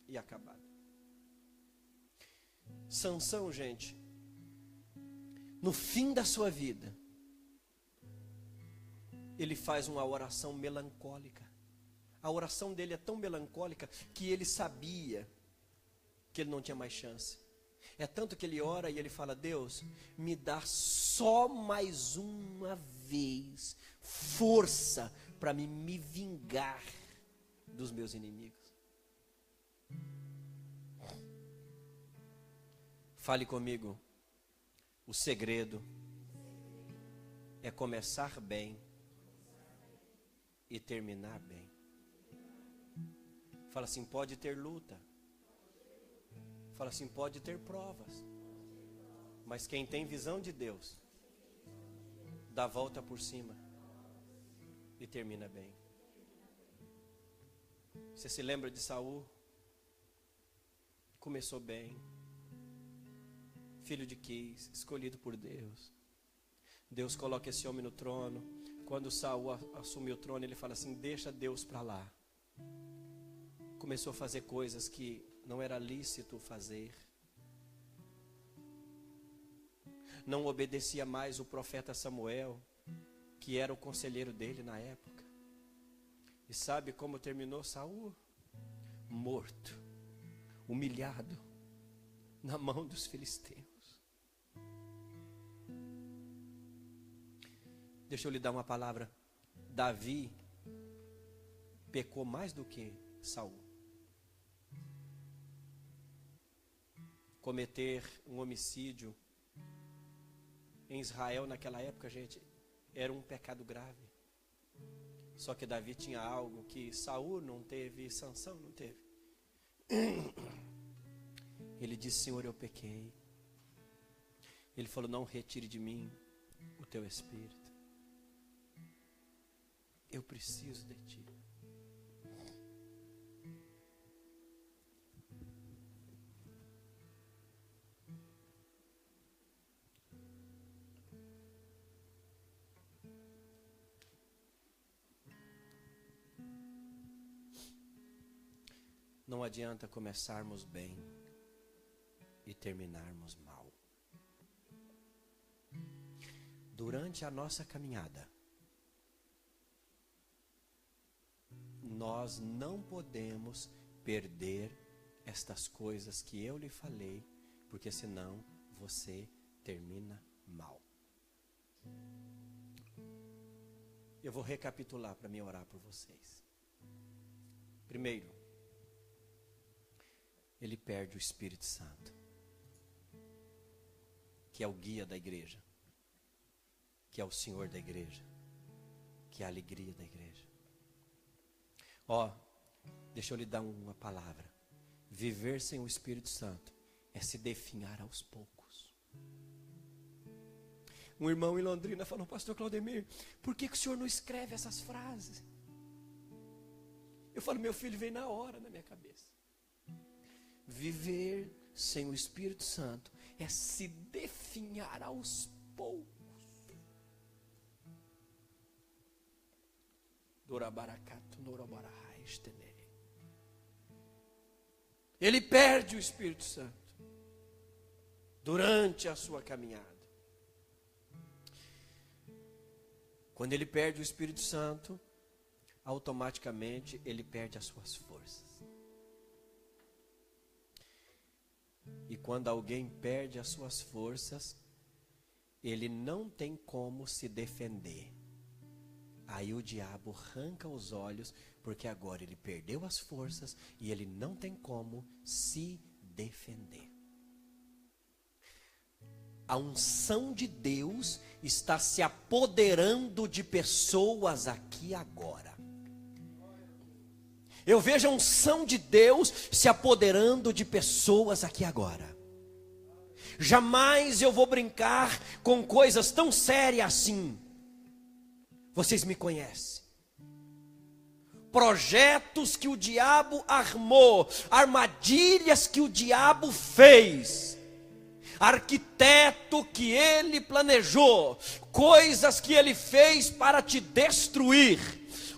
e acabado. Sansão, gente, no fim da sua vida, ele faz uma oração melancólica. A oração dele é tão melancólica que ele sabia que ele não tinha mais chance. É tanto que ele ora e ele fala: Deus, me dá só mais uma vez força para me vingar dos meus inimigos. Fale comigo. O segredo é começar bem e terminar bem. Fala assim: pode ter luta. Fala assim: pode ter provas. Mas quem tem visão de Deus, dá a volta por cima e termina bem. Você se lembra de Saul? Começou bem. Filho de Quis, escolhido por Deus. Deus coloca esse homem no trono. Quando Saul assumiu o trono, ele fala assim: deixa Deus para lá. Começou a fazer coisas que não era lícito fazer. Não obedecia mais o profeta Samuel, que era o conselheiro dele na época. E sabe como terminou Saul? Morto, humilhado, na mão dos filisteus. Deixa eu lhe dar uma palavra. Davi pecou mais do que Saul. Cometer um homicídio em Israel naquela época, gente, era um pecado grave. Só que Davi tinha algo que Saul não teve, Sansão não teve. Ele disse: Senhor, eu pequei. Ele falou: não retire de mim o teu espírito. Eu preciso de ti. Não adianta começarmos bem e terminarmos mal. Durante a nossa caminhada, nós não podemos perder estas coisas que eu lhe falei, porque senão você termina mal. Eu vou recapitular para me orar por vocês. Primeiro, ele perde o Espírito Santo, que é o guia da igreja, que é o Senhor da igreja, que é a alegria da igreja. Deixa eu lhe dar uma palavra. Viver sem o Espírito Santo é se definhar aos poucos. Um irmão em Londrina falou: pastor Claudemir, por que o senhor não escreve essas frases? Eu falo: meu filho, veio na hora na minha cabeça. Viver sem o Espírito Santo é se definhar aos poucos. Ele perde o Espírito Santo durante a sua caminhada. Quando ele perde o Espírito Santo, automaticamente ele perde as suas forças. E quando alguém perde as suas forças, ele não tem como se defender. Aí o diabo arranca os olhos, porque agora ele perdeu as forças e ele não tem como se defender. A unção de Deus está se apoderando de pessoas aqui agora. Eu vejo a unção de Deus se apoderando de pessoas aqui agora. Jamais eu vou brincar com coisas tão sérias assim. Vocês me conhecem. Projetos que o diabo armou, armadilhas que o diabo fez, arquiteto que ele planejou, coisas que ele fez para te destruir.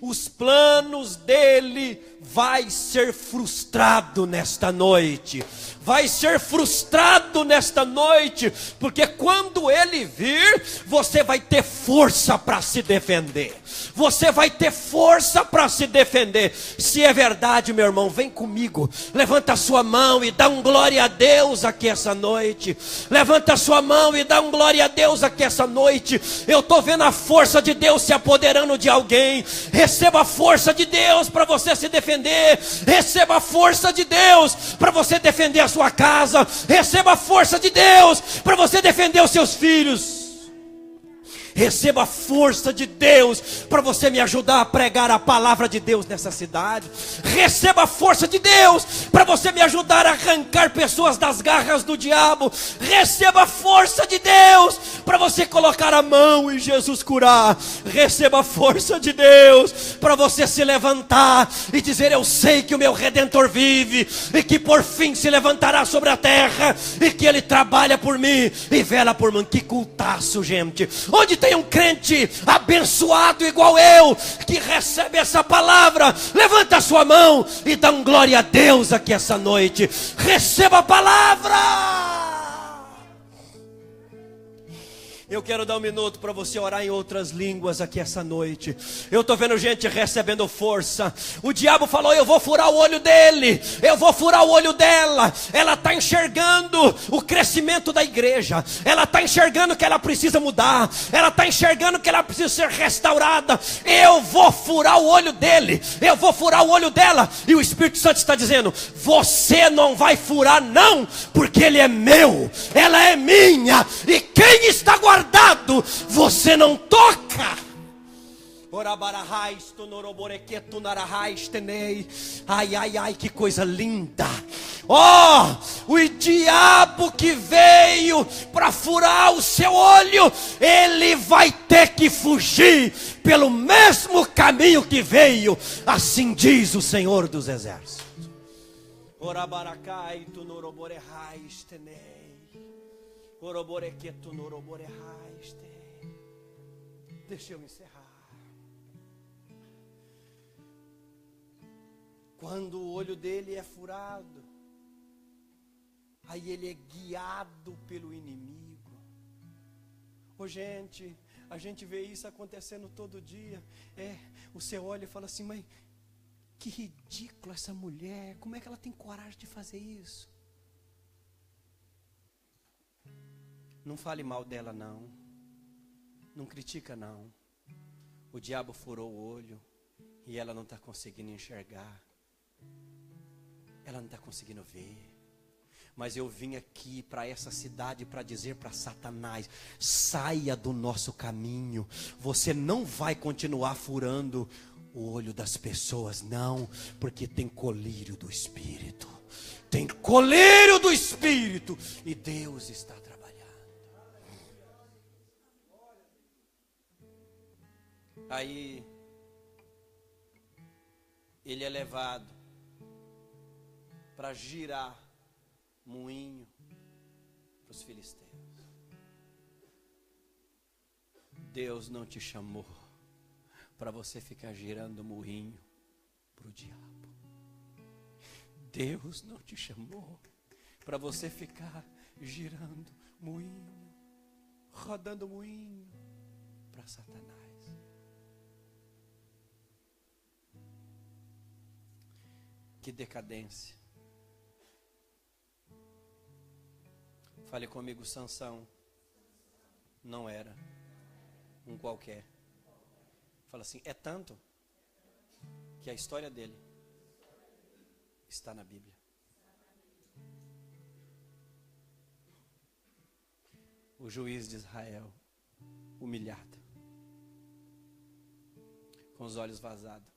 Os planos dele vai ser frustrado nesta noite. Vai ser frustrado nesta noite, porque quando ele vir, você vai ter força para se defender. Você vai ter força para se defender. Se é verdade, meu irmão, vem comigo. Levanta a sua mão e dá um glória a Deus aqui essa noite. Levanta a sua mão e dá um glória a Deus aqui essa noite. Eu estou vendo a força de Deus se apoderando de alguém. Receba a força de Deus para você se defender. Receba a força de Deus para você defender a sua casa. Receba a força de Deus para você defender os seus filhos. Receba a força de Deus para você me ajudar a pregar a palavra de Deus nessa cidade. Receba a força de Deus para você me ajudar a arrancar pessoas das garras do diabo. Receba a força de Deus para você colocar a mão e Jesus curar. Receba a força de Deus para você se levantar e dizer: eu sei que o meu Redentor vive e que por fim se levantará sobre a terra e que Ele trabalha por mim e vela por mim. Que cultaço, gente. Onde tem um crente abençoado igual eu, que recebe essa palavra, levanta a sua mão e dá um glória a Deus aqui essa noite. Receba a palavra. Eu quero dar um minuto para você orar em outras línguas aqui essa noite. Eu estou vendo gente recebendo força. O diabo falou: eu vou furar o olho dele, eu vou furar o olho dela. Ela está enxergando o crescimento da igreja. Ela está enxergando que ela precisa mudar. Ela está enxergando que ela precisa ser restaurada. Eu vou furar o olho dele, eu vou furar o olho dela. E o Espírito Santo está dizendo: você não vai furar não, porque ele é meu, ela é minha. E quem está guardado, você não toca. Ai, ai, ai, que coisa linda. O diabo que veio para furar o seu olho, ele vai ter que fugir pelo mesmo caminho que veio. Assim diz o Senhor dos Exércitos. Deixa eu encerrar. Quando o olho dele é furado, aí ele é guiado pelo inimigo. Gente, a gente vê isso acontecendo todo dia. Você olha e fala assim: mas que ridícula essa mulher, como é que ela tem coragem de fazer isso? Não fale mal dela não, não critica não. O diabo furou o olho e ela não está conseguindo enxergar, ela não está conseguindo ver. Mas eu vim aqui para essa cidade para dizer para Satanás: saia do nosso caminho. Você não vai continuar furando o olho das pessoas, não, porque tem colírio do Espírito. Tem colírio do Espírito e Deus está trabalhando. Aí ele é levado para girar moinho para os filisteus. Deus não te chamou para você ficar girando moinho para o diabo. Deus não te chamou para você ficar girando moinho, rodando moinho para Satanás. Que decadência. Fale comigo, Sansão não era um qualquer. Fala assim, é tanto que a história dele está na Bíblia. O juiz de Israel, humilhado, com os olhos vazados,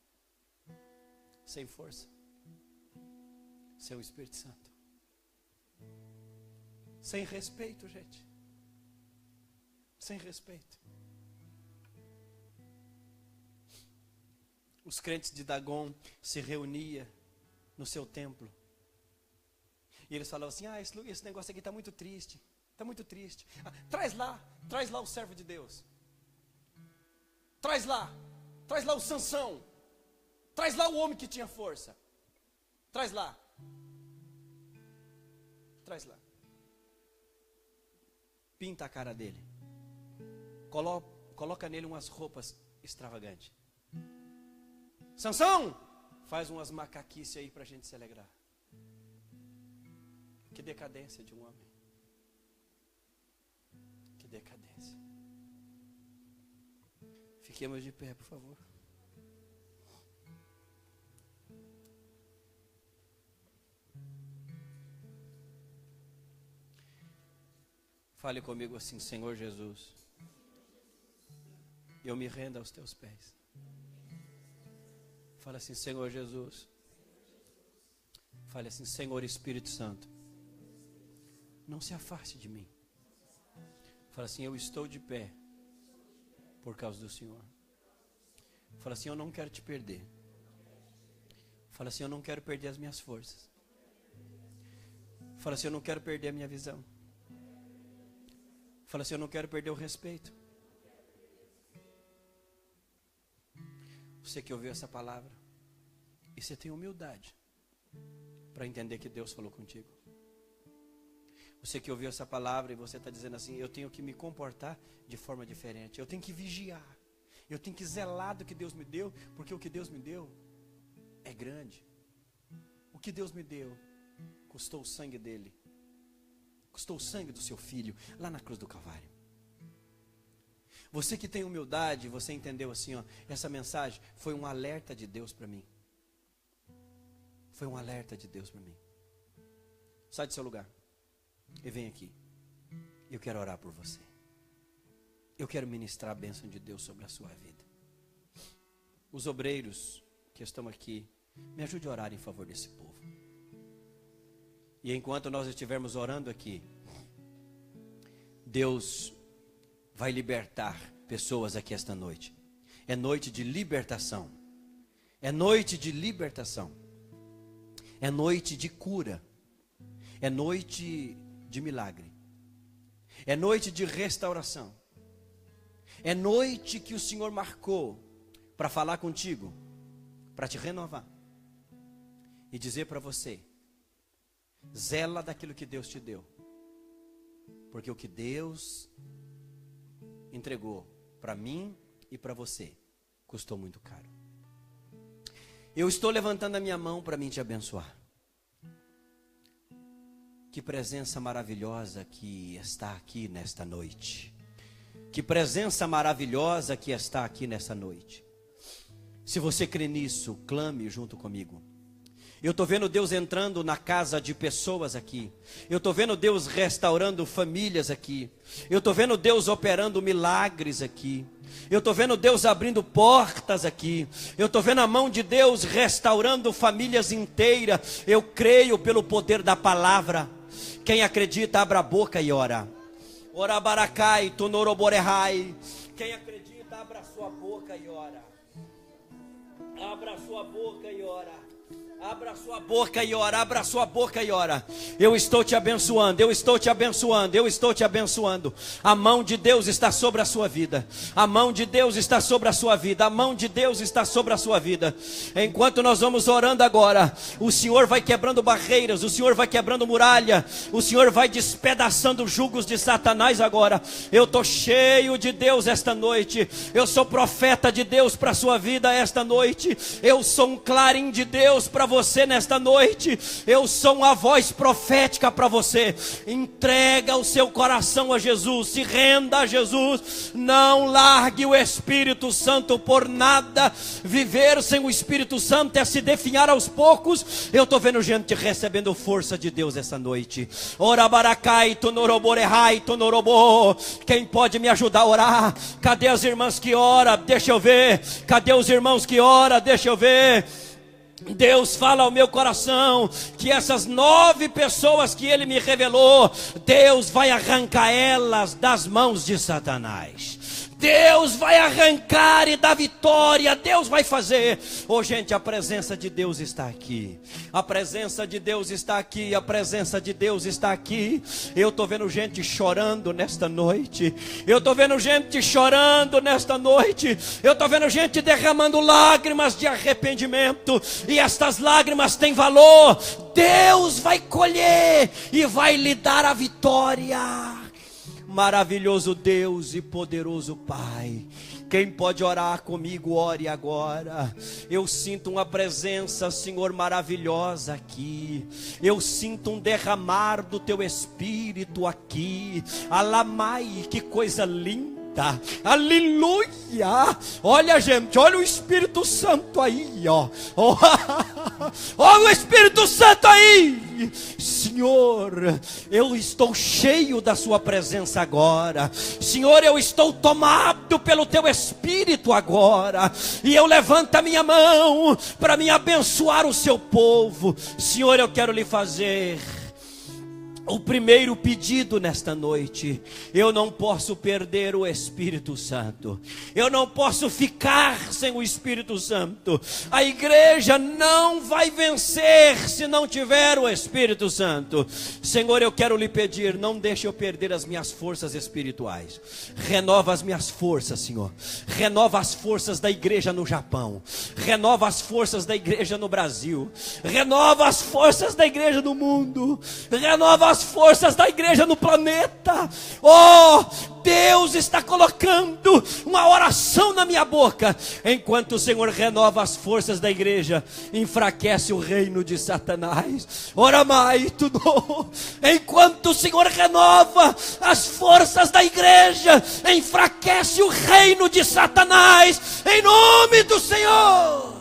sem força, sem o Espírito Santo, sem respeito, gente, sem respeito. Os crentes de Dagon se reuniam no seu templo, e eles falavam assim, esse negócio aqui está muito triste. Está muito triste. Traz lá o servo de Deus. Traz lá o Sansão. Traz lá o homem que tinha força. Traz lá. Pinta a cara dele. Coloca nele umas roupas extravagantes. Sansão, faz umas macaquices aí para a gente se alegrar. Que decadência de um homem. Decadência. Fiquemos de pé, por favor. Fale comigo assim, Senhor Jesus, eu me rendo aos teus pés. Fale assim, Senhor Jesus. Fale assim, Senhor Espírito Santo, não se afaste de mim. Fala assim, eu estou de pé por causa do Senhor. Fala assim, eu não quero te perder. Fala assim, eu não quero perder as minhas forças. Fala assim, eu não quero perder a minha visão. Fala assim, eu não quero perder o respeito. Você que ouviu essa palavra e você tem humildade para entender que Deus falou contigo. Você que ouviu essa palavra e você está dizendo assim, eu tenho que me comportar de forma diferente. Eu tenho que vigiar. Eu tenho que zelar do que Deus me deu, porque o que Deus me deu é grande. O que Deus me deu custou o sangue dele. Custou o sangue do seu filho lá na cruz do Calvário. Você que tem humildade, você entendeu assim, essa mensagem foi um alerta de Deus para mim. Foi um alerta de Deus para mim. Sai do seu lugar. E vem aqui. Eu quero orar por você. Eu quero ministrar a bênção de Deus sobre a sua vida. Os obreiros que estão aqui, me ajude a orar em favor desse povo. E enquanto nós estivermos orando aqui, Deus vai libertar pessoas aqui esta noite. É noite de libertação. É noite de libertação. É noite de cura. É noite de milagre. É noite de restauração. É noite que o Senhor marcou para falar contigo, para te renovar e dizer para você: zela daquilo que Deus te deu, porque o que Deus entregou para mim e para você custou muito caro. Eu estou levantando a minha mão para mim te abençoar. Que presença maravilhosa que está aqui nesta noite. Que presença maravilhosa que está aqui nessa noite. Se você crê nisso, clame junto comigo. Eu estou vendo Deus entrando na casa de pessoas aqui. Eu estou vendo Deus restaurando famílias aqui. Eu estou vendo Deus operando milagres aqui. Eu estou vendo Deus abrindo portas aqui. Eu estou vendo a mão de Deus restaurando famílias inteiras. Eu creio pelo poder da palavra. Quem acredita, abra a boca e ora. Ora baracai, tonoroborehai. Quem acredita, abra a sua boca e ora. Abra a sua boca e ora. Abra a sua boca e ora, abra a sua boca e ora. Eu estou te abençoando, eu estou te abençoando, eu estou te abençoando. A mão de Deus está sobre a sua vida. A mão de Deus está sobre a sua vida. A mão de Deus está sobre a sua vida. Enquanto nós vamos orando agora, o Senhor vai quebrando barreiras, o Senhor vai quebrando muralha, o Senhor vai despedaçando jugos de Satanás agora. Eu estou cheio de Deus esta noite. Eu sou profeta de Deus para a sua vida esta noite. Eu sou um clarim de Deus Deus para você nesta noite. Eu sou uma voz profética para você. Entrega o seu coração a Jesus, se renda a Jesus, não largue o Espírito Santo por nada. Viver sem o Espírito Santo é se definhar aos poucos. Eu estou vendo gente recebendo força de Deus essa noite. Orabaracai, tonoroborehai, tonorobo. Quem pode me ajudar a orar? Cadê as irmãs que oram? Deixa eu ver. Cadê os irmãos que oram? Deixa eu ver. Deus fala ao meu coração que essas 9 pessoas que Ele me revelou, Deus vai arrancar elas das mãos de Satanás. Deus vai arrancar e dar vitória. Deus vai fazer. Oh, gente, a presença de Deus está aqui. A presença de Deus está aqui. A presença de Deus está aqui. Eu estou vendo gente chorando nesta noite. Eu estou vendo gente chorando nesta noite. Eu estou vendo gente derramando lágrimas de arrependimento. E estas lágrimas têm valor. Deus vai colher e vai lhe dar a vitória. Maravilhoso Deus e poderoso Pai, quem pode orar comigo, ore agora. Eu sinto uma presença, Senhor, maravilhosa aqui. Eu sinto um derramar do Teu Espírito aqui. Alamai, que coisa linda. Aleluia. Olha, gente, olha o Espírito Santo aí, ó. Olha o Espírito Santo aí. Senhor, eu estou cheio da sua presença agora. Senhor, eu estou tomado pelo teu Espírito agora. E eu levanto a minha mão para me abençoar o seu povo. Senhor, eu quero lhe fazer o primeiro pedido nesta noite. Eu não posso perder o Espírito Santo. Eu não posso ficar sem o Espírito Santo. A igreja não vai vencer se não tiver o Espírito Santo. Senhor, eu quero lhe pedir, não deixe eu perder as minhas forças espirituais. Renova as minhas forças, Senhor. Renova as forças da igreja no Japão. Renova as forças da igreja no Brasil. Renova as forças da igreja no mundo. Renova as forças da igreja no planeta. Oh, Deus está colocando uma oração na minha boca. Enquanto o Senhor renova as forças da igreja, enfraquece o reino de Satanás. Ora mais, tudo. Enquanto o Senhor renova as forças da igreja, enfraquece o reino de Satanás. Em nome do Senhor.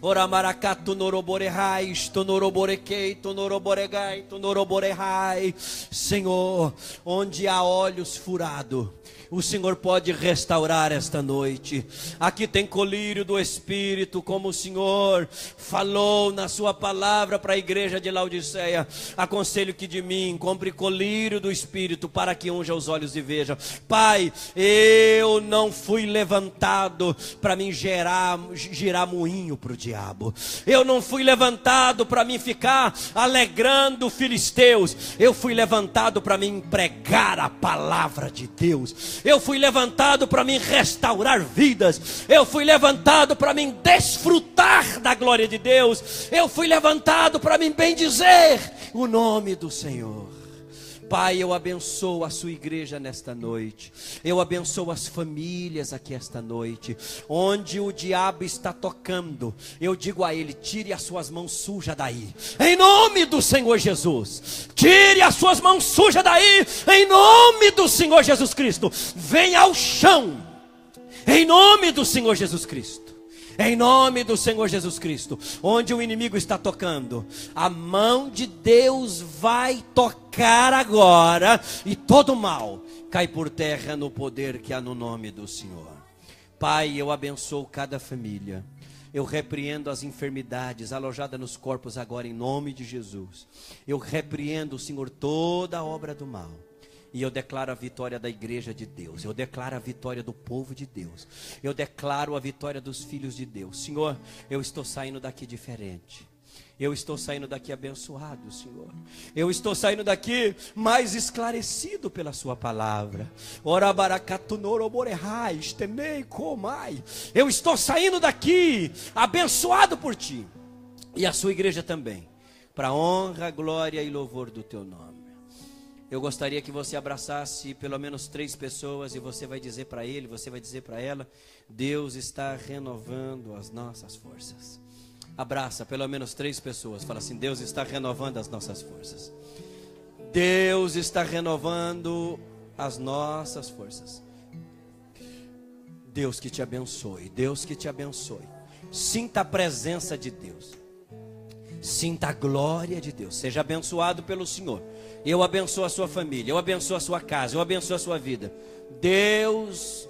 Ora maracatu noroborehai, tonoroborequei, tonoroboregai, tonoroborehai. Senhor, onde há olhos furados, o Senhor pode restaurar esta noite. Aqui tem colírio do Espírito, como o Senhor falou na sua palavra para a igreja de Laodiceia. Aconselho que de mim compre colírio do Espírito, para que unja os olhos e veja. Pai, eu não fui levantado para mim girar moinho para o diabo. Eu não fui levantado para mim ficar alegrando filisteus. Eu fui levantado para mim pregar a palavra de Deus. Eu fui levantado para mim restaurar vidas. Eu fui levantado para mim desfrutar da glória de Deus. Eu fui levantado para mim bendizer o nome do Senhor. Pai, eu abençoo a sua igreja nesta noite. Eu abençoo as famílias aqui esta noite. Onde o diabo está tocando, eu digo a ele: tire as suas mãos sujas daí, em nome do Senhor Jesus. Tire as suas mãos sujas daí, em nome do Senhor Jesus Cristo. Venha ao chão, em nome do Senhor Jesus Cristo. Em nome do Senhor Jesus Cristo. Onde o inimigo está tocando, a mão de Deus vai tocar agora, e todo mal cai por terra no poder que há no nome do Senhor. Pai, eu abençoo cada família. Eu repreendo as enfermidades alojadas nos corpos agora, em nome de Jesus. Eu repreendo, Senhor, toda a obra do mal. E eu declaro a vitória da igreja de Deus. Eu declaro a vitória do povo de Deus. Eu declaro a vitória dos filhos de Deus. Senhor, eu estou saindo daqui diferente. Eu estou saindo daqui abençoado, Senhor. Eu estou saindo daqui mais esclarecido pela sua palavra. Eu estou saindo daqui abençoado por ti. E a sua igreja também. Para honra, glória e louvor do teu nome. Eu gostaria que você abraçasse pelo menos 3 pessoas, e você vai dizer para ele, você vai dizer para ela: Deus está renovando as nossas forças. Abraça pelo menos 3 pessoas. Fala assim: Deus está renovando as nossas forças. Deus está renovando as nossas forças. Deus que te abençoe. Deus que te abençoe. Sinta a presença de Deus. Sinta a glória de Deus. Seja abençoado pelo Senhor. Eu abençoo a sua família. Eu abençoo a sua casa. Eu abençoo a sua vida. Deus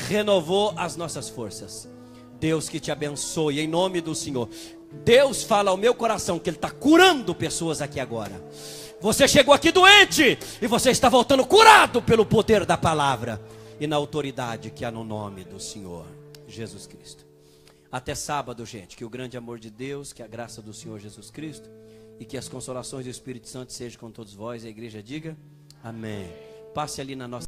renovou as nossas forças. Deus que te abençoe em nome do Senhor. Deus fala ao meu coração que Ele está curando pessoas aqui agora. Você chegou aqui doente e você está voltando curado pelo poder da palavra e na autoridade que há no nome do Senhor Jesus Cristo. Até sábado, gente. Que o grande amor de Deus, que a graça do Senhor Jesus Cristo e que as consolações do Espírito Santo sejam com todos vós. A igreja diga amém. Passe ali na nossa